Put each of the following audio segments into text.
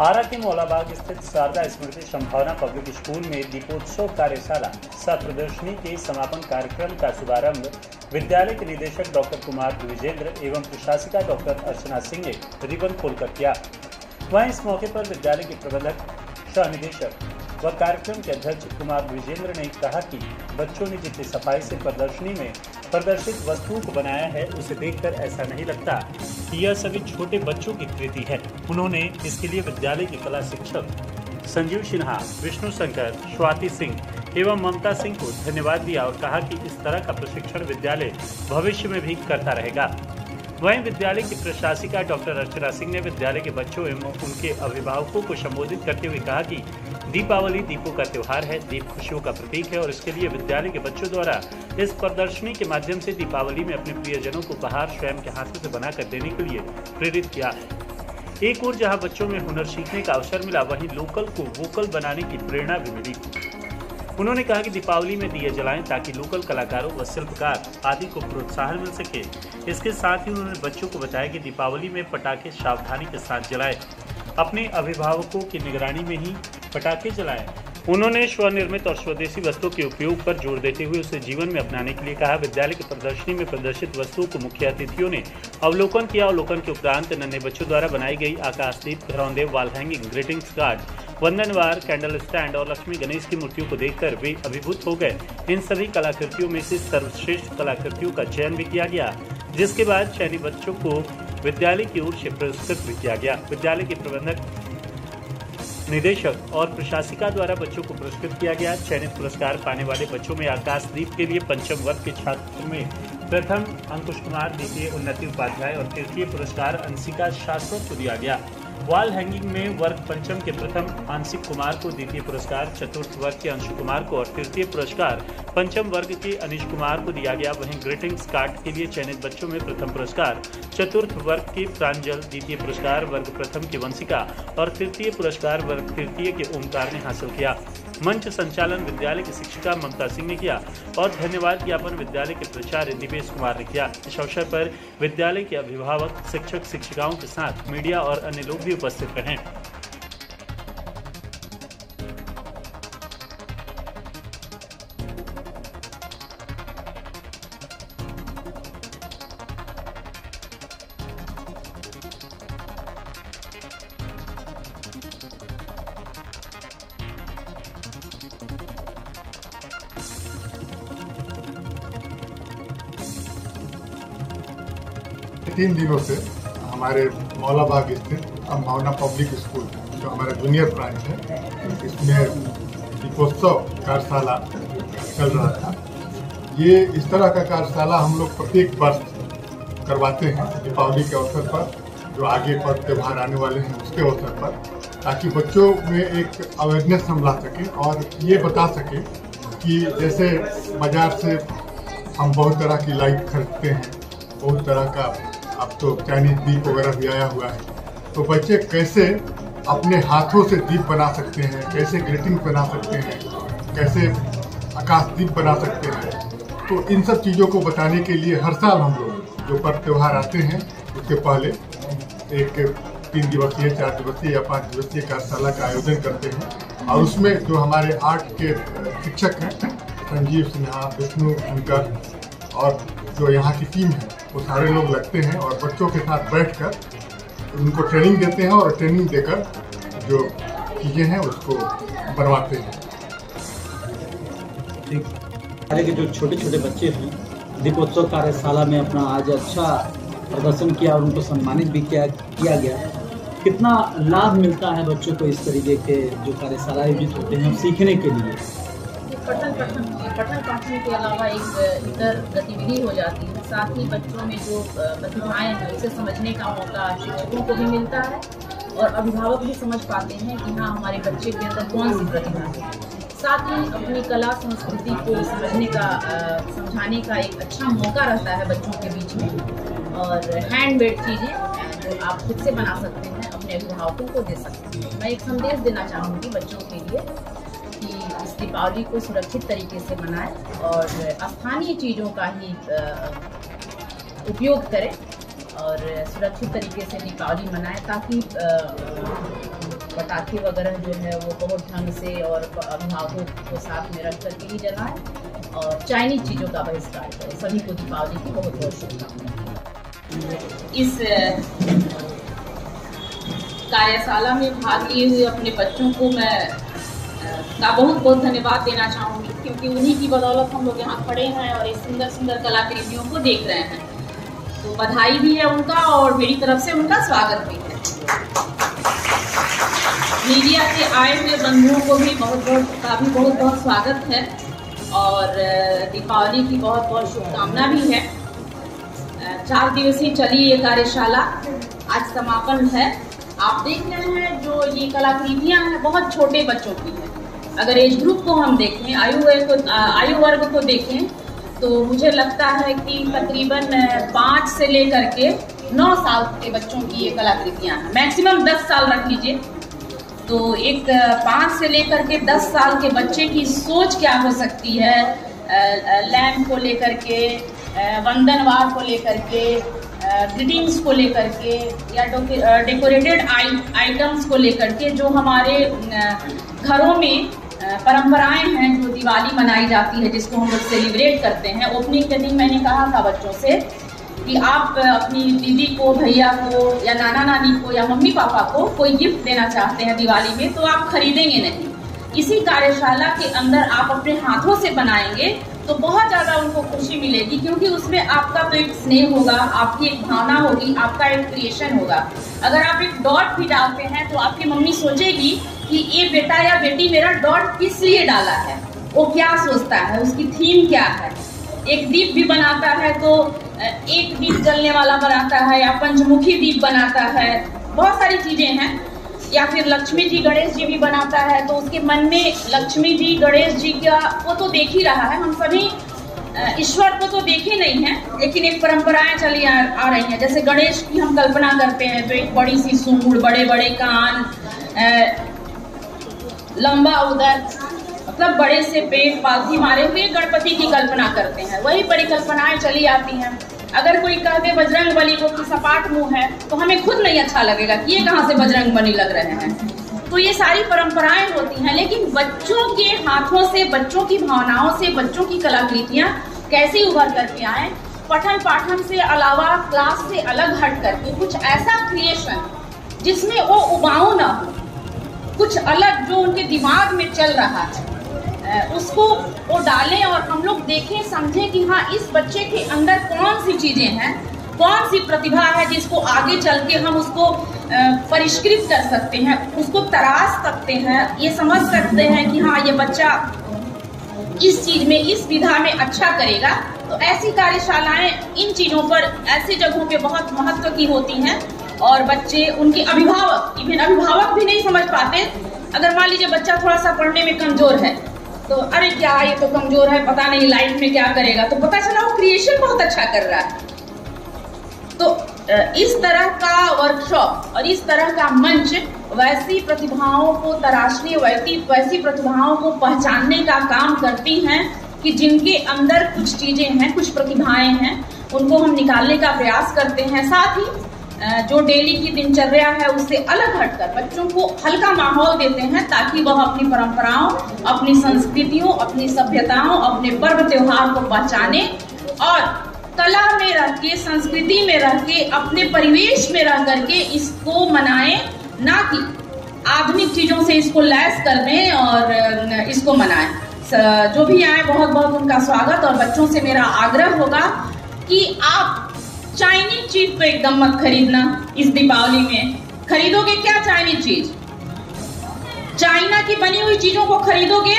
आरा के मौलाबाग स्थित शारदा स्मृति संभावना पब्लिक स्कूल में दीपोत्सव कार्यशाला सह प्रदर्शनी के समापन कार्यक्रम का शुभारंभ विद्यालय के निदेशक डॉक्टर कुमार द्विजेंद्र एवं प्रशासिका डॉक्टर अर्चना सिंह ने रिबन खोलकर किया। वहीं इस मौके पर विद्यालय के प्रबंधक सह निदेशक व कार्यक्रम के अध्यक्ष कुमार द्विजेंद्र ने कहा कि बच्चों ने जितनी सफाई से प्रदर्शनी में प्रदर्शित वस्तुओं को बनाया है, उसे देखकर ऐसा नहीं लगता कि यह सभी छोटे बच्चों की कृति है। उन्होंने इसके लिए विद्यालय के कला शिक्षक संजीव सिन्हा, विष्णु शंकर, स्वाति सिंह एवं ममता सिंह को धन्यवाद दिया और कहा कि इस तरह का प्रशिक्षण विद्यालय भविष्य में भी करता रहेगा। वहीं विद्यालय की प्रशासिका डॉक्टर अर्चना सिंह ने विद्यालय के बच्चों एवं उनके अभिभावकों को संबोधित करते हुए कहा कि दीपावली दीपों का त्योहार है, दीप खुशियों का प्रतीक है और इसके लिए विद्यालय के बच्चों द्वारा इस प्रदर्शनी के माध्यम से दीपावली में अपने प्रियजनों को उपहार स्वयं के हाथों से बनाकर देने के लिए प्रेरित किया। एक ओर जहां बच्चों में हुनर सीखने का अवसर मिला, वहीं लोकल को वोकल बनाने की प्रेरणा भी मिली। उन्होंने कहा कि दीपावली में दिए जलाएं ताकि लोकल कलाकारों व शिल्पकार आदि को प्रोत्साहन मिल सके। इसके साथ ही उन्होंने बच्चों को बताया कि दीपावली में पटाखे सावधानी के साथ जलाएं, अपने अभिभावकों की निगरानी में ही पटाखे जलाएं। उन्होंने स्वनिर्मित और स्वदेशी वस्तुओं के उपयोग पर जोर देते हुए उसे जीवन में अपनाने के लिए कहा। विद्यालय की प्रदर्शनी में प्रदर्शित वस्तुओं को मुख्य अतिथियों ने अवलोकन किया। अवलोकन के उपरांत नन्हे बच्चों द्वारा बनाई गई आकाशदीप, घरौंदे, वॉल हैंगिंग, ग्रीटिंग्स कार्ड, वंदनवार, कैंडल स्टैंड और लक्ष्मी गणेश की मूर्तियों को देखकर वे अभिभूत हो गए। इन सभी कलाकृतियों में से सर्वश्रेष्ठ कलाकृतियों का चयन भी किया गया, जिसके बाद चयनित बच्चों को विद्यालय की ओर से पुरस्कृत भी किया गया। विद्यालय के प्रबंधक, निदेशक और प्रशासिका द्वारा बच्चों को पुरस्कृत किया गया। चयनित पुरस्कार पाने वाले बच्चों में आकाशदीप के लिए पंचम वर्ग के छात्र में प्रथम अंकुश कुमार, द्वितीय उन्नति उपाध्याय और तृतीय पुरस्कार अंशिका शाश्वत को दिया गया। वॉल हैंगिंग में वर्ग पंचम के प्रथम आंशिक कुमार को, द्वितीय पुरस्कार चतुर्थ वर्ग के अंशु कुमार को और तृतीय पुरस्कार पंचम वर्ग के अनिश कुमार को दिया गया। वहीं ग्रीटिंग्स कार्ड के लिए चयनित बच्चों में प्रथम पुरस्कार चतुर्थ वर्ग के प्रांजल, द्वितीय पुरस्कार वर्ग प्रथम के वंशिका और तृतीय पुरस्कार वर्ग तृतीय के ओमकार ने हासिल किया। मंच संचालन विद्यालय की शिक्षिका ममता सिंह ने किया और धन्यवाद ज्ञापन विद्यालय के प्राचार्य दिवेश कुमार ने किया। इस अवसर पर विद्यालय के अभिभावक, शिक्षक, शिक्षिकाओं के साथ मीडिया और अन्य लोग भी उपस्थित रहे। तीन दिनों से हमारे मौलाबाग स्थित संभावना पब्लिक स्कूल, जो हमारा जूनियर ब्रांच है, इसमें दीपोत्सव कार्यशाला चल रहा था। ये इस तरह का कार्यशाला हम लोग प्रत्येक वर्ष करवाते हैं दीपावली के अवसर पर, जो आगे पर्व त्योहार आने वाले हैं उसके अवसर पर, ताकि बच्चों में एक अवेयरनेस हम ला सकें और ये बता सकें कि जैसे बाजार से हम बहुत तरह की लाइट खरीदते हैं, बहुत तरह का अब तो चाइनीज दीप वगैरह भी आया हुआ है, तो बच्चे कैसे अपने हाथों से दीप बना सकते हैं, कैसे ग्रीटिंग बना सकते हैं, कैसे आकाशदीप बना सकते हैं। तो इन सब चीज़ों को बताने के लिए हर साल हम लोग जो पर्व त्योहार आते हैं उसके पहले एक 3 दिवसीय, 4 दिवसीय या 5 दिवसीय कार्यशाला का आयोजन करते हैं। और उसमें जो हमारे आर्ट के शिक्षक हैं, संजीव सिन्हा, विष्णु शंकर और जो यहाँ की टीम है, वो सारे लोग लगते हैं और बच्चों के साथ बैठकर उनको ट्रेनिंग देते हैं और ट्रेनिंग देकर जो चीज़ें हैं उसको बनवाते हैं। पहले के जो छोटे छोटे बच्चे हैं, दीपोत्सव कार्यशाला में अपना आज अच्छा प्रदर्शन किया और उनको सम्मानित भी किया गया। कितना लाभ मिलता है बच्चों को इस तरीके के जो कार्यशाला आयोजित होते हैं सीखने के लिए? पठन पाठन के अलावा एक इतर गतिविधि हो जाती है। साथ ही बच्चों में जो प्रतिभाएं हैं उसे समझने का मौका शिक्षकों को भी मिलता है और अभिभावक भी समझ पाते हैं कि हाँ, हमारे बच्चे के अंदर कौन सी प्रतिभा है। साथ ही अपनी कला संस्कृति को समझाने का एक अच्छा मौका रहता है बच्चों के बीच में। और हैंडमेड चीज़ें जो आप खुद से बना सकते हैं, अपने अभिभावकों को दे सकते हैं। मैं एक संदेश देना चाहूँगी बच्चों के लिए कि इस दीपावली को सुरक्षित तरीके से मनाएं और स्थानीय चीज़ों का ही उपयोग करें और सुरक्षित तरीके से दीपावली मनाएं, ताकि पटाखे वगैरह जो है वो बहुत ढंग से और अभिभावकों को साथ में रख करके ही जलाएं और चाइनीज चीज़ों का बहिष्कार करें। सभी को दीपावली की बहुत बहुत शुभकामनाएं। इस कार्यशाला में भाग लिए हुए अपने बच्चों को मैं का बहुत बहुत धन्यवाद देना चाहूँगी, क्योंकि उन्हीं की बदौलत हम लोग यहाँ खड़े हैं और इस सुंदर सुंदर कलाकृतियों को देख रहे हैं। तो बधाई भी है उनका और मेरी तरफ से उनका स्वागत भी है। मीडिया से आए हुए बंधुओं को भी बहुत बहुत स्वागत है और दीपावली की बहुत बहुत शुभकामना भी है। 4 दिवसीय चली ये कार्यशाला आज समापन है। आप देख रहे हैं जो ये कलाकृतियाँ हैं बहुत छोटे बच्चों की हैं। अगर एज ग्रुप को हम देखें, आयु वर्ग को देखें, तो मुझे लगता है कि तकरीबन 5 से लेकर के 9 साल के बच्चों की ये कलाकृतियाँ हैं। मैक्सिमम 10 साल रख लीजिए। तो एक 5 से लेकर के 10 साल के बच्चे की सोच क्या हो सकती है, लैंप को लेकर के, वंदनवार को लेकर के, ग्रीटिंग्स को लेकर के या डेकोरेटेड आइटम्स को लेकर के, जो हमारे घरों में परंपराएं हैं जो दिवाली मनाई जाती है, जिसको हम लोग सेलिब्रेट करते हैं। ओपनिंग के दिन मैंने कहा था बच्चों से कि आप अपनी दीदी को, भैया को या नाना नानी को या मम्मी पापा को कोई गिफ्ट देना चाहते हैं दिवाली में, तो आप खरीदेंगे नहीं। इसी कार्यशाला के अंदर आप अपने हाथों से बनाएंगे तो बहुत ज़्यादा उनको खुशी मिलेगी, क्योंकि उसमें आपका तो एक स्नेह होगा, आपकी एक भावना होगी, आपका एक क्रिएशन होगा। अगर आप एक डॉट भी डालते हैं तो आपकी मम्मी सोचेगी कि ये बेटा या बेटी मेरा डॉट किस लिए डाला है, वो क्या सोचता है, उसकी थीम क्या है। एक दीप भी बनाता है तो एक दीप जलने वाला बनाता है या पंचमुखी दीप बनाता है, बहुत सारी चीजें हैं। या फिर लक्ष्मी जी गणेश जी भी बनाता है तो उसके मन में लक्ष्मी जी गणेश जी का वो तो देख ही रहा है। हम सभी ईश्वर को तो देखे नहीं है, लेकिन एक परंपराएं चली आ रही हैं। जैसे गणेश की हम कल्पना करते हैं तो एक बड़ी सी सूंड, बड़े बड़े कान, लंबा उदर, मतलब बड़े से पेट, पालथी मारे हुए गणपति की कल्पना करते हैं। वही परिकल्पनाएं चली आती हैं। अगर कोई कह दे बजरंग बली को कि सपाट मुंह है तो हमें खुद नहीं अच्छा लगेगा कि ये कहाँ से बजरंग बली लग रहे हैं। तो ये सारी परंपराएं होती हैं, लेकिन बच्चों के हाथों से, बच्चों की भावनाओं से, बच्चों की कलाकृतियां कैसे उभर करके आए, पठन पाठन से अलावा, क्लास से अलग हट करके कुछ ऐसा क्रिएशन जिसमें वो उबाऊ ना हो, कुछ अलग जो उनके दिमाग में चल रहा है उसको वो डालें और हम लोग देखें, समझें कि हाँ इस बच्चे के अंदर कौन सी चीजें हैं, कौन सी प्रतिभा है जिसको आगे चल के हम उसको परिष्कृत कर सकते हैं, उसको तराश सकते हैं, ये समझ सकते हैं कि हाँ ये बच्चा इस चीज में, इस विधा में अच्छा करेगा। तो ऐसी कार्यशालाएं इन चीजों पर, ऐसी जगहों पे बहुत महत्व की होती हैं। और बच्चे, उनके अभिभावक, इवन अभिभावक भी नहीं समझ पाते। अगर मान लीजिए बच्चा थोड़ा सा पढ़ने में कमजोर है तो अरे क्या ये तो कमजोर है, पता नहीं लाइफ में क्या करेगा, तो पता चला वो क्रिएशन बहुत अच्छा कर रहा है। तो इस तरह का वर्कशॉप और इस तरह का मंच वैसी प्रतिभाओं को तराशने, वैसी प्रतिभाओं को पहचानने का काम करती हैं कि जिनके अंदर कुछ चीजें हैं, कुछ प्रतिभाएं हैं, उनको हम निकालने का प्रयास करते हैं। साथ ही जो डेली की दिनचर्या है उससे अलग हटकर बच्चों को हल्का माहौल देते हैं ताकि वह अपनी परंपराओं, अपनी संस्कृतियों, अपनी सभ्यताओं, अपने पर्व त्योहार को पहचाने और कला में रह के, संस्कृति में रह के, अपने परिवेश में रह करके इसको मनाएं, ना कि आधुनिक चीजों से इसको लैस कर दें और इसको मनाएं। जो भी आए बहुत बहुत उनका स्वागत। और बच्चों से मेरा आग्रह होगा कि आप चाइनीज चीज तो एकदम मत खरीदना इस दीपावली में। खरीदोगे क्या चाइनीज चीज? चाइना की बनी हुई चीजों को खरीदोगे?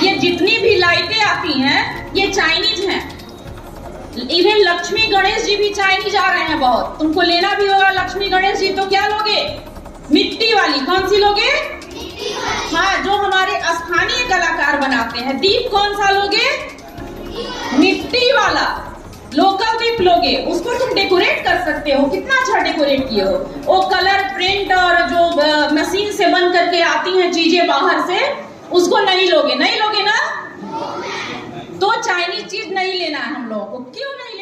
ये जितनी भी लाइटें आती हैं ये चाइनीज हैं। इवन लक्ष्मी गणेश जी भी चाइनीज आ रहे हैं बहुत। तुमको लेना भी होगा लक्ष्मी गणेश जी तो क्या लोगे? मिट्टी वाली। कौन सी लोगे? हाँ, जो हमारे स्थानीय कलाकार बनाते हैं। दीप कौन सा लोगे? मिट्टी वाला, लोकल दीप लोगे। उसको तुम डेकोरेट कर सकते हो, कितना अच्छा डेकोरेट किए हो। वो कलर प्रिंट और जो मशीन से बन करके आती हैं चीजें बाहर से, उसको नहीं लोगे। नहीं लोगे ना? तो चाइनीज चीज नहीं लेना है हम लोगों को। क्यों नहीं